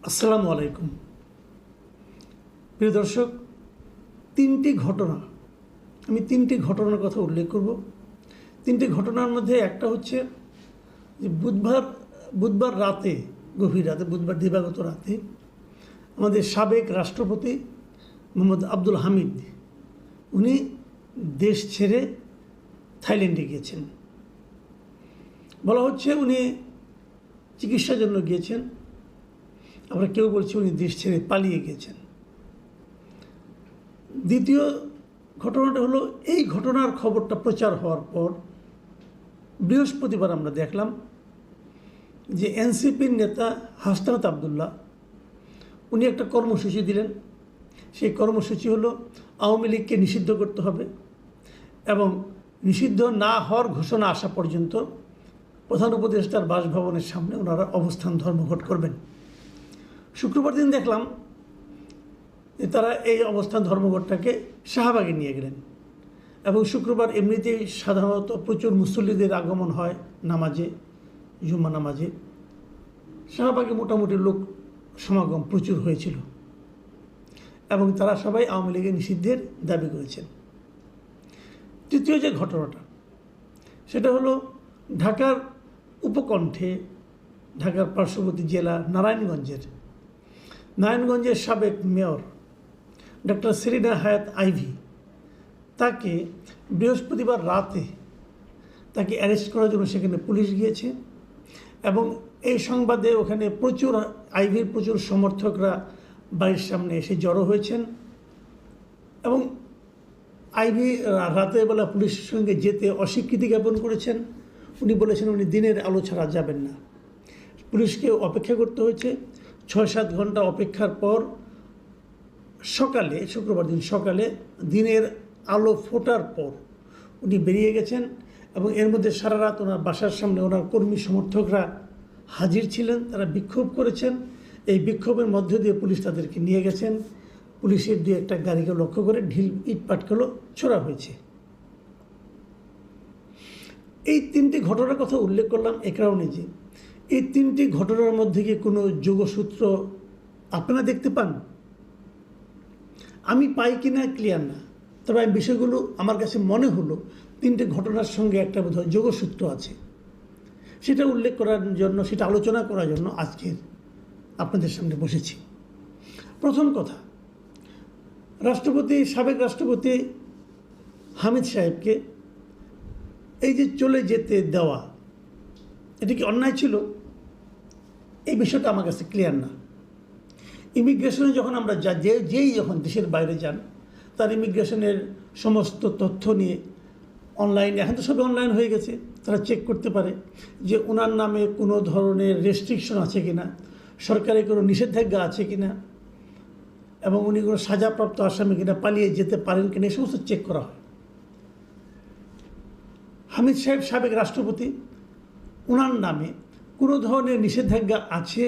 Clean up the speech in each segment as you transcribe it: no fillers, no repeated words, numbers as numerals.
আসসালামু আলাইকুম প্রিয় দর্শক, আমি তিনটি ঘটনার কথা উল্লেখ করব। তিনটি ঘটনার মধ্যে একটা হচ্ছে যে বুধবার রাতে, গভীর রাতে, বুধবার দিবাগত রাতে আমাদের সাবেক রাষ্ট্রপতি মোহাম্মদ আব্দুল হামিদ উনি দেশ ছেড়ে থাইল্যান্ডে গিয়েছেন। বলা হচ্ছে উনি চিকিৎসার জন্য গিয়েছেন, আমরা কেউ বলছি উনি দেশ ছেড়ে পালিয়ে গিয়েছেন। দ্বিতীয় ঘটনাটা হলো, এই ঘটনার খবরটা প্রচার হওয়ার পর বৃহস্পতিবার আমরা দেখলাম যে এনসিপির নেতা হাসনাত আবদুল্লাহ উনি একটা কর্মসূচি দিলেন। সেই কর্মসূচি হলো আওয়ামী লীগকে নিষিদ্ধ করতে হবে এবং নিষিদ্ধ না হওয়ার ঘোষণা আসা পর্যন্ত প্রধান উপদেষ্টার বাসভবনের সামনে ওনারা অবস্থান ধর্মঘট করবেন। শুক্রবার দিন দেখলাম যে তারা এই অবস্থান ধর্মঘটটাকে শাহবাগে নিয়ে গেলেন এবং শুক্রবার এমনিতেই সাধারণত প্রচুর মুসল্লিদের আগমন হয় নামাজে, জুম্মা নামাজে। শাহবাগে মোটামুটি লোক সমাগম প্রচুর হয়েছিল এবং তারা সবাই আওয়ামী লীগের নিষিদ্ধের দাবি করেছেন। তৃতীয় যে ঘটনাটা সেটা হলো ঢাকার উপকণ্ঠে, ঢাকার পার্শ্ববর্তী জেলা নারায়ণগঞ্জের সাবেক মেয়র ডক্টর সেলিনা হায়াত আইভি, তাকে বৃহস্পতিবার রাতে তাকে অ্যারেস্ট করার জন্য সেখানে পুলিশ গিয়েছে এবং এই সংবাদে ওখানে আইভির প্রচুর সমর্থকরা বাড়ির সামনে এসে জড়ো হয়েছেন এবং আইভি রাতের বেলা পুলিশের সঙ্গে যেতে অস্বীকৃতি জ্ঞাপন করেছেন। উনি বলেছেন উনি দিনের আলো ছাড়া যাবেন না। পুলিশকে অপেক্ষা করতে হয়েছে। 6-7 ঘন্টা অপেক্ষার পর শুক্রবার দিন সকালে দিনের আলো ফোটার পর উনি বেরিয়ে গেছেন এবং এর মধ্যে সারা রাত ওনার বাসার সামনে ওনার কর্মী সমর্থকরা হাজির ছিলেন, তারা বিক্ষোভ করেছেন। এই বিক্ষোভের মধ্য দিয়ে পুলিশ তাদেরকে নিয়ে গেছেন। পুলিশের 2-1টা গাড়িকে লক্ষ্য করে ইট পাটকেলও ছোড়া হয়েছে। এই 3টি ঘটনার কথা উল্লেখ করলাম এ কারণে যে এই 3টি ঘটনার মধ্যে কি কোনো যোগসূত্র আপনারা দেখতে পান? আমি পাই কিনা ক্লিয়ার না, তবে এই বিষয়গুলো আমার কাছে মনে হলো 3টে ঘটনার সঙ্গে একটা বোধহয় যোগসূত্র আছে। সেটা উল্লেখ করার জন্য, সেটা আলোচনা করার জন্য আজকে আপনাদের সামনে বসেছি। প্রথম কথা, সাবেক রাষ্ট্রপতি হামিদ সাহেবকে এই যে চলে যেতে দেওয়া, এটা কি অন্যায় ছিল? এই বিষয়টা আমার কাছে ক্লিয়ার না। ইমিগ্রেশনে যখন আমরা যেই যখন দেশের বাইরে যান, তার ইমিগ্রেশনের সমস্ত তথ্য নিয়ে অনলাইনে, এখন তো সবই অনলাইন হয়ে গেছে, তারা চেক করতে পারে যে ওনার নামে কোনো ধরনের রেস্ট্রিকশন আছে কিনা, সরকারি কোনো নিষেধাজ্ঞা আছে কিনা এবং উনি কোনো সাজাপ্রাপ্ত আসামি কিনা, পালিয়ে যেতে পারেন কিনা, এই সমস্ত চেক করা হয়। হামিদ সাহেব সাবেক রাষ্ট্রপতি, ওনার নামে কোনো ধরনের নিষেধাজ্ঞা আছে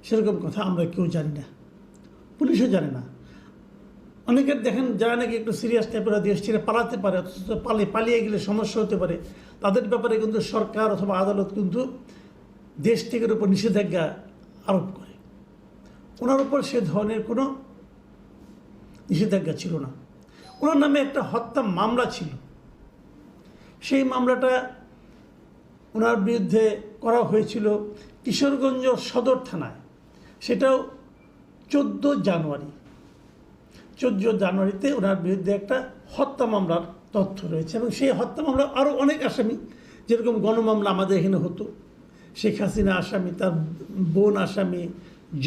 সেরকম কথা আমরা কেউ জানি না, পুলিশও জানে না। অনেকের দেখেন যারা নাকি একটু সিরিয়াস টাইপের দেশ ছেড়ে পালাতে পারে, অথচ পালিয়ে গেলে সমস্যা হতে পারে, তাদের ব্যাপারে কিন্তু সরকার অথবা আদালত কিন্তু দেশ থেকে উপর নিষেধাজ্ঞা আরোপ করে। ওনার উপর সে ধরনের কোনো নিষেধাজ্ঞা ছিল না। ওনার নামে একটা হত্যা মামলা ছিল, সেই মামলাটা ওনার বিরুদ্ধে করা হয়েছিল কিশোরগঞ্জ সদর থানায়। সেটাও 14 জানুয়ারিতে ওনার বিরুদ্ধে একটা হত্যা মামলার তথ্য রয়েছে এবং সেই হত্যা মামলা আরও অনেক আসামি, যেরকম গণমামলা আমাদের এখানে হতো, শেখ হাসিনা আসামি, তার বোন আসামি,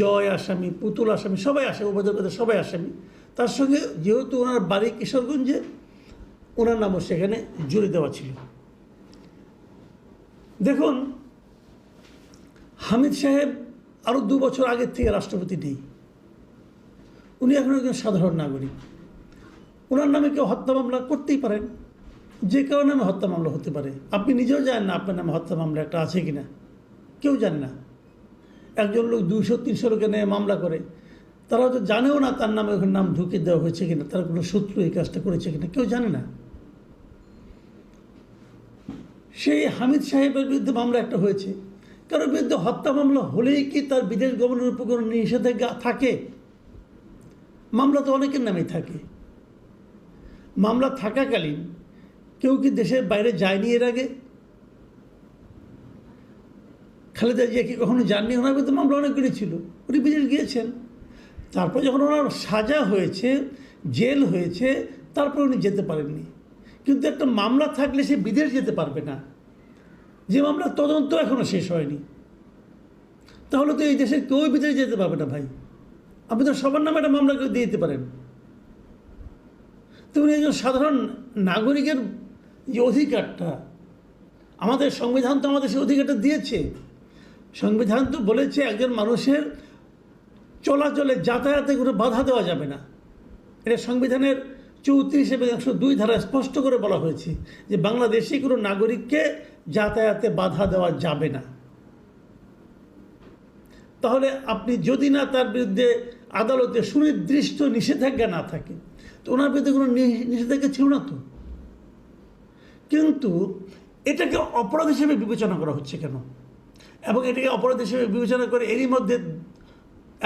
জয় আসামি, পুতুল আসামি, সবাই আসামি, ওবায়দুল সবাই আসামি। তার সঙ্গে যেহেতু ওনার বাড়ি কিশোরগঞ্জে, ওনার নামও সেখানে জুড়ে দেওয়া ছিল। দেখুন, হামিদ সাহেব আরও 2 বছর আগের থেকে রাষ্ট্রপতি নেই, উনি এখন একজন সাধারণ নাগরিক। ওনার নামে কেউ হত্যা মামলা করতেই পারেন, যে কারো নামে হত্যা মামলা হতে পারে। আপনি নিজেও জানেন না আপনার নামে হত্যা মামলা একটা আছে কিনা, কেউ জানে না। একজন লোক 200-300 লোকের নামে মামলা করে, তারা তো জানেও না তার নামে ওখানে নাম ঢুকে দেওয়া হয়েছে কিনা, তার কোনো শত্রু এই কাজটা করেছে কিনা, কেউ জানে না। সেই হামিদ সাহেবের বিরুদ্ধে মামলা একটা হয়েছে, কারোর বিরুদ্ধে হত্যা মামলা হলেই কি তার বিদেশ গমনের উপর কোনো নিষেধাজ্ঞা থাকে? মামলা তো অনেকের নামেই থাকে। মামলা থাকাকালীন কেউ কি দেশের বাইরে যায়নি এর আগে? খালেদা জিয়া কি কখনো যাননি? ওনার বিরুদ্ধে মামলা অনেকগুলি ছিল, উনি বিদেশ গিয়েছেন। তারপর যখন ওনার সাজা হয়েছে, জেল হয়েছে, তারপর উনি যেতে পারেননি। কিন্তু একটা মামলা থাকলে সে বিদেশ যেতে পারবে না, যে মামলার তদন্ত এখনও শেষ হয়নি। তাহলে তো এই দেশের কেউ বিদেশ যেতে পারবে না ভাই। আপনি তো সবার নামে একটা মামলা করে দিয়ে দিতে পারেন। তো উনি একজন সাধারণ নাগরিকের যে অধিকারটা, আমাদের সংবিধান তো আমাদের সেই অধিকারটা দিয়েছে। সংবিধান তো বলেছে একজন মানুষের চলাচলে, যাতায়াতে কোনো বাধা দেওয়া যাবে না। এটা সংবিধানের 34 এবং 102 ধারায় স্পষ্ট করে বলা হয়েছে যে বাংলাদেশি কোনো নাগরিককে যাতায়াতে বাধা দেওয়া যাবে না। তাহলে আপনি যদি না তার বিরুদ্ধে আদালতে সুনির্দিষ্ট নিষেধাজ্ঞা না থাকে, তো ওনার বিরুদ্ধে কোনো নিষেধাজ্ঞা ছিল না তো। কিন্তু এটাকে অপরাধ হিসেবে বিবেচনা করা হচ্ছে কেন? এবং এটাকে অপরাধ হিসেবে বিবেচনা করে এরই মধ্যে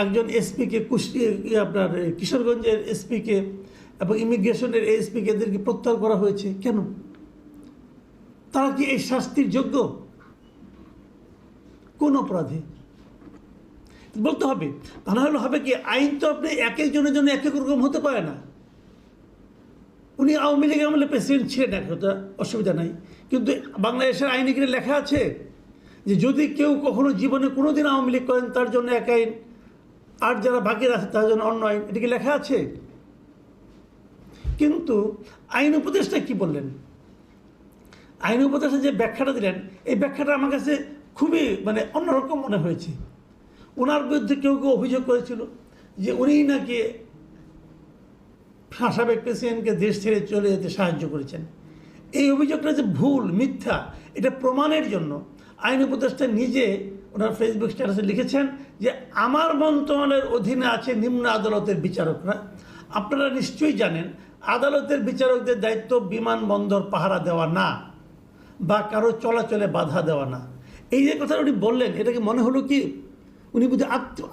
একজন এসপিকে, আপনার কিশোরগঞ্জের এসপিকে এবং ইমিগ্রেশনের এসপিকে এদেরকে প্রত্যাহার করা হয়েছে কেন? তারা কি এই শাস্তির যোগ্য? কোন অপরাধে বলতে হবে? তা না হলে হবে কি, আইন তো আপনি এক একজনের জন্য এক এক রকম হতে পারে না। উনি আওয়ামী লীগ আমলে প্রেসিডেন্ট ছিলেন, এক কথা অসুবিধা নাই, কিন্তু বাংলাদেশের আইনে কিনে লেখা আছে যে যদি কেউ কখনো জীবনে কোনো দিন আওয়ামী লীগ করেন তার জন্য এক আইন, আর যারা বাকিরা আছে তার জন্য অন্য আইন। এটা কি লেখা আছে? কিন্তু আইন উপদেষ্টা কি বললেন? আইন উপদেষ্টা যে ব্যাখ্যাটা দিলেন, এই ব্যাখ্যাটা আমার কাছে খুবই অন্যরকম মনে হয়েছে। ওনার বিরুদ্ধে কেউ কেউ অভিযোগ করেছিল যে উনি নাকি সাবেক প্রেসিডেন্টকে দেশ ছেড়ে চলে যেতে সাহায্য করেছেন। এই অভিযোগটা যে ভুল, মিথ্যা, এটা প্রমাণের জন্য আইন উপদেষ্টা নিজে ওনার ফেসবুক স্ট্যাটাসে লিখেছেন যে আমার মন্ত্রণালয়ের অধীনে আছে নিম্ন আদালতের বিচারকরা। আপনারা নিশ্চয়ই জানেন আদালতের বিচারকদের দায়িত্ব বিমানবন্দর পাহারা দেওয়া না বা কারো চলাচলে বাধা দেওয়া না। এই যে কথা উনি বললেন, এটাকে মনে হলো কি উনি বুঝে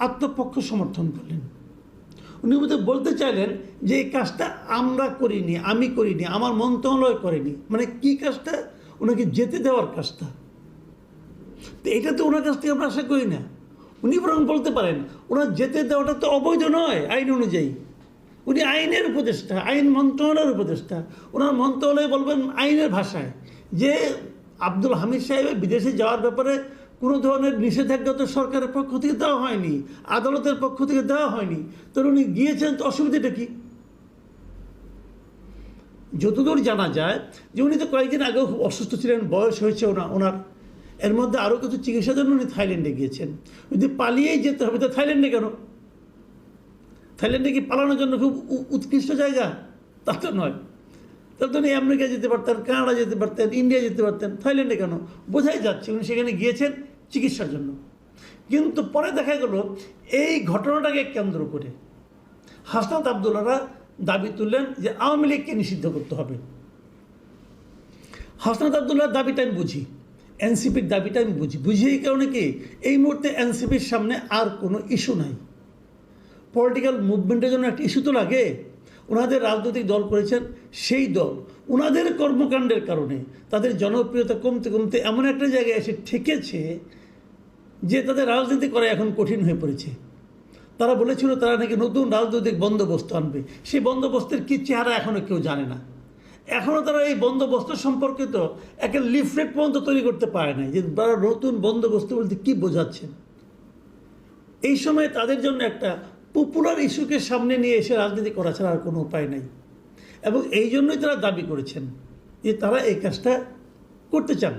আত্মপক্ষ সমর্থন করলেন। উনি বুঝে বলতে চাইলেন যে এই কাজটা আমরা করিনি, আমি করিনি, আমার মন্ত্রণালয় করেনি। মানে কি কাজটা? ওনাকে যেতে দেওয়ার কাজটা। তো এটা তো ওনার কাছ থেকে আমরা আশা করি না। উনি বরং বলতে পারেন ওনার যেতে দেওয়াটা তো অবৈধ নয় আইন অনুযায়ী। উনি আইনের উপদেষ্টা, আইন মন্ত্রণালয়ের উপদেষ্টা। ওনার মন্ত্রণালয় বলবেন আইনের ভাষায় যে আব্দুল হামিদ সাহেবের বিদেশে যাওয়ার ব্যাপারে কোনো ধরনের নিষেধাজ্ঞা তো সরকারের পক্ষ থেকে দেওয়া হয়নি, আদালতের পক্ষ থেকে দেওয়া হয়নি। তো উনি গিয়েছেন, তো অসুবিধাটা কি? যতদূর জানা যায় যে উনি তো কয়েকদিন আগেও খুব অসুস্থ ছিলেন, বয়স হয়েছে ওনার। এর মধ্যে আরও কিছু চিকিৎসার জন্য উনি থাইল্যান্ডে গিয়েছেন। যদি পালিয়েই যেতে হবে তো থাইল্যান্ডে কেন? থাইল্যান্ডে কি পালানোর জন্য খুব উৎকৃষ্ট জায়গা? তা তো নয়। তাহলে তো উনি আমেরিকা যেতে পারতেন, কানাডা যেতে পারতেন, ইন্ডিয়া যেতে পারতেন, থাইল্যান্ডে কেন? বোঝাই যাচ্ছে উনি সেখানে গিয়েছেন চিকিৎসার জন্য। কিন্তু পরে দেখা গেল এই ঘটনাটাকে কেন্দ্র করে হাসনাত আবদুল্লাহরা দাবি তুললেন যে আওয়ামী লীগকে নিষিদ্ধ করতে হবে। হাসনাত আবদুল্লাহর দাবিটা আমি বুঝি, এনসিপির দাবিটা আমি বুঝি এই কারণে কি এই মুহূর্তে এনসিপির সামনে আর কোনো ইস্যু নাই। পলিটিক্যাল মুভমেন্টের জন্য একটা ইস্যু তো লাগে। ওনাদের রাজনৈতিক দল করেছেন, সেই দল ওনাদের কর্মকাণ্ডের কারণে তাদের জনপ্রিয়তা কমতে কমতে এমন একটা জায়গায় এসে ঠেকেছে যে তাদের রাজনীতি করা এখন কঠিন হয়ে পড়েছে। তারা বলেছিল তারা নাকি নতুন রাজনৈতিক বন্দোবস্ত আনবে। সেই বন্দোবস্তের কী চেহারা এখনও কেউ জানে না। এখনও তারা এই বন্দোবস্ত সম্পর্কিত একটা লিফলেট পর্যন্ত তৈরি করতে পারে না যে তারা নতুন বন্দোবস্ত বলতে কী বোঝাচ্ছেন। এই সময় তাদের জন্য একটা পপুলার ইস্যুকে সামনে নিয়ে এসে রাজনীতি করা ছাড়া আর কোনো উপায় নেই। এবং এই জন্যই তারা দাবি করেছেন যে তারা এই কাজটা করতে চান,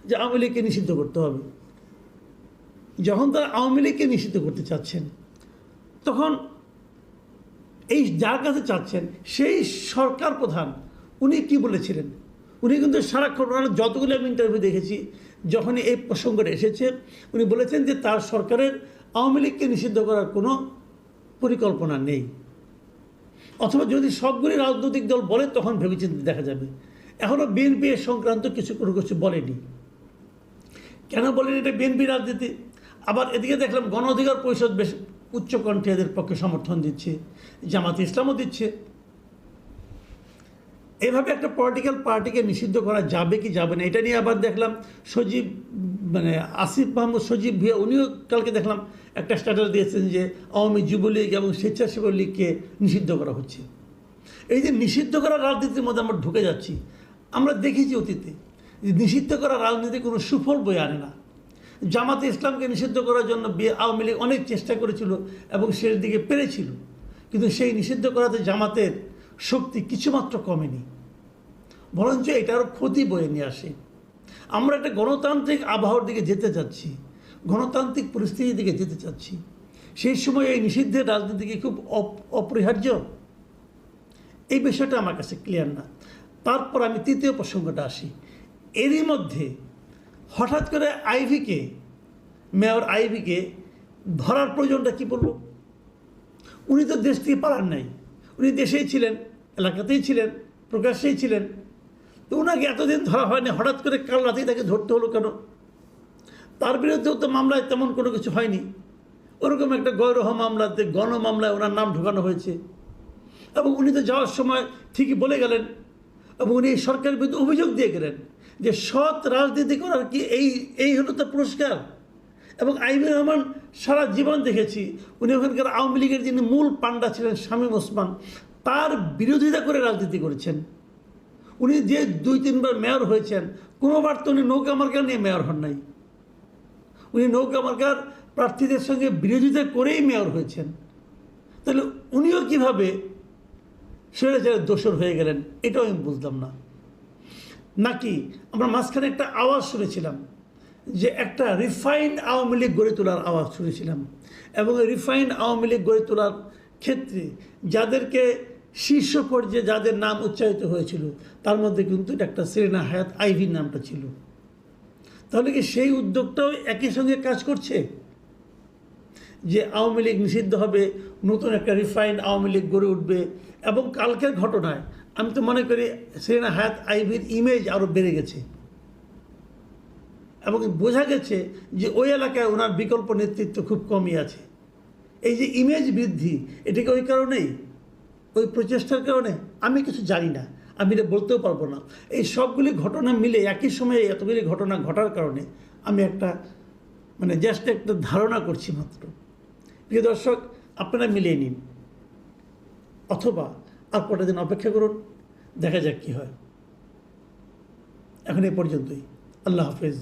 যে আওয়ামী লীগকে নিষিদ্ধ করতে হবে। যখন তারা আওয়ামী লীগকে নিষিদ্ধ করতে চাচ্ছেন, তখন এই যার কাছে চাচ্ছেন সেই সরকার প্রধান উনি কি বলেছিলেন? উনি কিন্তু সারাক্ষণ যতগুলো আমি ইন্টারভিউ দেখেছি, যখনই এই প্রসঙ্গটা এসেছে উনি বলেছেন যে তার সরকারের আওয়ামী লীগকে নিষিদ্ধ করার কোনো পরিকল্পনা নেই, অথবা যদি সবগুলি রাজনৈতিক দল বলে তখন ভেবেচিন্তে দেখা যাবে। এখনও বিএনপি এর সংক্রান্ত কোনো কিছু বলেনি। কেন বলেন এটা বিএনপি রাজনীতি? আবার এদিকে দেখলাম গণ অধিকার পরিষদ বেশ উচ্চকণ্ঠে এদের পক্ষে সমর্থন দিচ্ছে, জামাত ইসলামও দিচ্ছে। এভাবে একটা পলিটিক্যাল পার্টিকে নিষিদ্ধ করা যাবে কি যাবে না, এটা নিয়ে আবার দেখলাম সজীব আসিফ মাহমুদ সজীব ভিয়া উনিও কালকে দেখলাম একটা স্ট্যাটাস দিয়েছেন যে আওয়ামী যুবলীগ এবং স্বেচ্ছাসেবক লীগকে নিষিদ্ধ করা হচ্ছে। এই যে নিষিদ্ধ করা রাজনীতির মধ্যে আমরা ঢুকে যাচ্ছি, আমরা দেখেছি অতীতে যে নিষিদ্ধ করা রাজনীতি কোনো সুফল বয়ে আনে না। জামাতে ইসলামকে নিষিদ্ধ করার জন্য আওয়ামী লীগ অনেক চেষ্টা করেছিল এবং শেষ দিকে পেরেছিল, কিন্তু সেই নিষিদ্ধ করাতে জামাতের শক্তি কিছুমাত্র কমেনি, বরঞ্চ এটা আরও ক্ষতি বয়ে নিয়ে আসে। আমরা একটা গণতান্ত্রিক আবহাওয়ার দিকে যেতে চাচ্ছি, গণতান্ত্রিক পরিস্থিতির দিকে যেতে চাচ্ছি। সেই সময় এই নিষিদ্ধের রাজনীতি কি খুব অপরিহার্য? এই বিষয়টা আমার কাছে ক্লিয়ার না। তারপর আমি তৃতীয় প্রসঙ্গটা আসি। এরই মধ্যে হঠাৎ করে মেয়র আইভিকে ধরার প্রয়োজনটা কী পড়ল? উনি তো দেশ থেকে পালান নাই, উনি দেশেই ছিলেন, এলাকাতেই ছিলেন, প্রকাশ্যেই ছিলেন। তো ওনাকে এতদিন ধরা হয়নি, হঠাৎ করে কাল রাতেই তাকে ধরতে হলো কেন? তার বিরুদ্ধেও তো মামলায় তেমন কোনো কিছু হয়নি। ওরকম একটা গৌরহ মামলাতে গণমামলায় ওনার নাম ঢোকানো হয়েছে এবং উনি তো যাওয়ার সময় ঠিকই বলে গেলেন এবং উনি সরকারের বিরুদ্ধে অভিযোগ দিয়ে গেলেন যে সৎ রাজনীতি করার কি এই হলো তার পুরস্কার। এবং আইনুর রহমান সারা জীবন দেখেছি উনি ওখানকার আওয়ামী লীগের যিনি মূল পান্ডা ছিলেন শামীম ওসমান, তার বিরোধিতা করে রাজনীতি করেছেন। উনি যে 2-3বার মেয়র হয়েছেন, কোনোবার তো উনি নৌকা মার্কা নিয়ে মেয়র হন নাই, উনি নৌকা মার্কার প্রার্থীদের সঙ্গে বিরোধিতা করেই মেয়র হয়েছেন। তাহলে উনিও কীভাবে স্বৈরাচারের দোষর হয়ে গেলেন, এটাও আমি বুঝলাম না। নাকি আমরা মাঝখানে একটা আওয়াজ শুনেছিলাম যে একটা রিফাইন্ড আওয়ামী লীগ গড়ে তোলার আওয়াজ শুনেছিলাম, এবং এই রিফাইন্ড আওয়ামী লীগ গড়ে তোলার ক্ষেত্রে যাদেরকে শীর্ষ পর্যায়ে যাদের নাম উচ্চারিত হয়েছিল তার মধ্যে কিন্তু ডাক্তার সেলিনা হায়াৎ আইভির নামটা ছিল। তাহলে কি সেই উদ্যোগটাও একই সঙ্গে কাজ করছে যে আওয়ামী লীগ নিষিদ্ধ হবে, নতুন একটা রিফাইন্ড আওয়ামী লীগ গড়ে উঠবে? এবং কালকের ঘটনায় আমি তো মনে করি সেলিনা হায়াৎ আইভির ইমেজ আরও বেড়ে গেছে এবং বোঝা গেছে যে ওই এলাকায় ওনার বিকল্প নেতৃত্ব খুব কমই আছে। এই যে ইমেজ বৃদ্ধি, এটাকে ওই কারণেই, ওই প্রচেষ্টার কারণে? আমি কিছু জানি না, আমি এটা বলতেও পারবো না। এই সবগুলি ঘটনা মিলে একই সময়ে এতগুলি ঘটনা ঘটার কারণে আমি একটা জাস্ট একটা ধারণা করছি মাত্র। প্রিয় দর্শক, আপনারা মিলিয়ে নিন, অথবা আর কটা দিন অপেক্ষা করুন, দেখা যাক কী হয়। এখন এই পর্যন্তই। আল্লাহ হাফেজ।